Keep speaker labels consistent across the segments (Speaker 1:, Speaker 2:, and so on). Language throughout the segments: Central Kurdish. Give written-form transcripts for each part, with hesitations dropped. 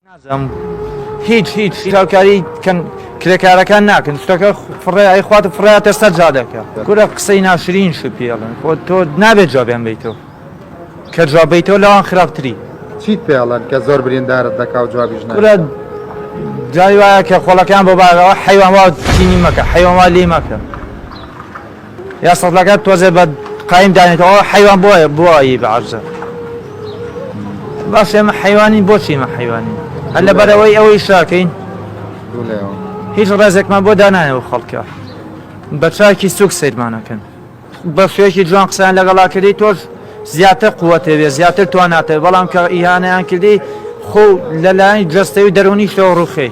Speaker 1: نازم هیچ هاوکاری کرێکارەکان ناکەن شتەکە فڕێ خوات فڕاتە سەرجادەکە گورە قسەی ناشرین شو پێڵن خۆ تۆ نابێت جوابیان بیتەوە کە جوابیتەوە لەوان خراپتری
Speaker 2: چیت پێڵەن کە زۆر بریندارت دەکا و جوابیش
Speaker 1: گورە جای وایە کە خۆڵەکان بۆ باەوە حیوان وا تینی مەکە حیوان وا لێ مەکە یا سەڵەکە تۆزێ بە قایم دانێتەوە حیوان بۆیە بەعەرزە باش ئێمە حیوانی بۆچی ئێمە حیوانی هەر لەبەرەوەی ئەوەی شاکەین هیچ ڕێزێکمان بۆ دانایەوە خەڵکە بە چاکی سوک سیرمانەکەن بە شوێکی جوان قسەیان لەگەڵا کردی تۆش زیاتر قووەتێ بێ زیاتر تواناتێ بەڵام کە ئیهانەیان کردی خۆ لەلایەن جەستەوی دەرونی شەوە ڕوخێ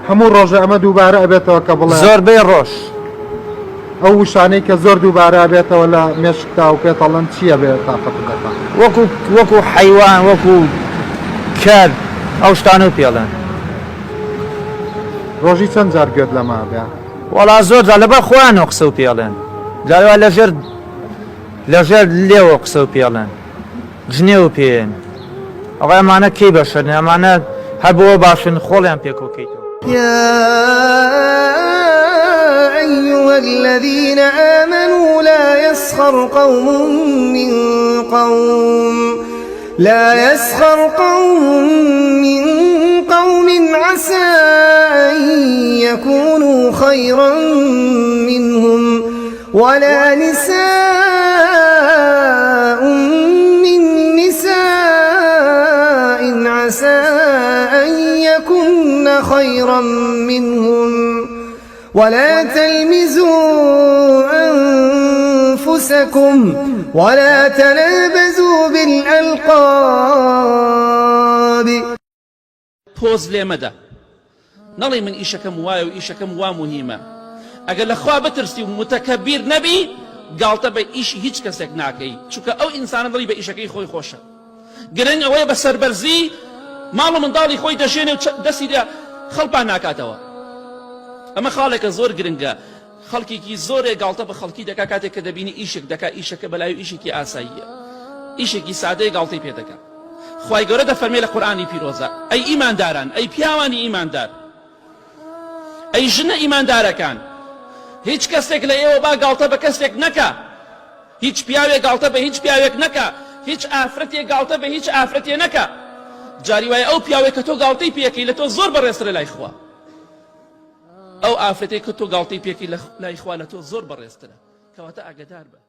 Speaker 2: هەموو ڕۆژە ئەمە دووبارە ئەبێتەوە کە بڵێ
Speaker 1: زۆربەی ڕۆژ
Speaker 2: ئەو وشانەی کە زۆر دووبارە ئەبێتەوە لە مێشکتا و پێتەڵەن چییە بێت تاقەت دەکەن
Speaker 1: وەکو حیوان وەکو کەر ئەو شتانە و پێڵێن
Speaker 2: ڕۆژی چەند جار گوێت لەما بێ
Speaker 1: وەڵا زۆر جار لەبەر خۆیانەوە قسە و پێڵێن جاروا لەژێر لێوە قسە و پێڵێن جنێ و پێن ئەوە ئەمانە کەی بەشن ئەمانە هەر بۆەوە باشن خۆڵیان پێکۆکەیتەوە
Speaker 3: أيها الذين آمنوا لا يسخر قوم من قوم عسى أن يكونوا خيرا منهم ولا نساء من نساء عسى أن يكن خيرا منهم ولا تلمزوا أنفسكم ولا تنابزوا بالألقاب
Speaker 4: پۆز لێ مەدە نەڵێ من ئیشەکەم وایە و ئیشەکەم وا مهمە ئەگەر لەخوا بترسی و متەکەبیر نەبی گاڵتە بە ئیشی هیچ کەسێک ناکەی چونکە ئەو ئینسانە دڵی بە ئیشەکەی خۆی خۆشە گرنگ ئەوەیە بە سەربەرزی ماڵ و منداڵی خۆی دەژێنێ و دەستی لە خەڵپان ناکاتەوە ئەمە خاڵێکە زۆر گرنگە خەڵکێکی زۆرێ گاڵتە بە خەڵکی دەکا کاتێک کە دەبینی ئیشێک دەکا ئیشەکە بەلای و ئیشێکی ئاساییە ئیشێکی سادەی گاڵتەی پێ دەکا خوای گەورە دەفەرمێ لە قورئانی پیرۆزە ئەی ئیمانداران ئەی پیاوانی ئیماندار ئەی ژنە ئیماندارەکان هیچ کەسێک لە ئێوە با گاڵتە بە کەسێک نەکا هیچ پیاوێک گاڵتە بە هیچ پیاوێک نەکا هیچ ئافرەتێک گاڵتە بە هیچ ئافرەتێ نەکا جاری وایە ئەو پیاوێک کە تۆ گاڵتەی پێکەی لە تۆ زۆر بەڕێزترە لای خوا ئەو ئافرەتێک کە تۆ گاڵتەی پێکەی لای خوا لە تۆ زۆر بەڕێزترە کەواتە ئاگادار بە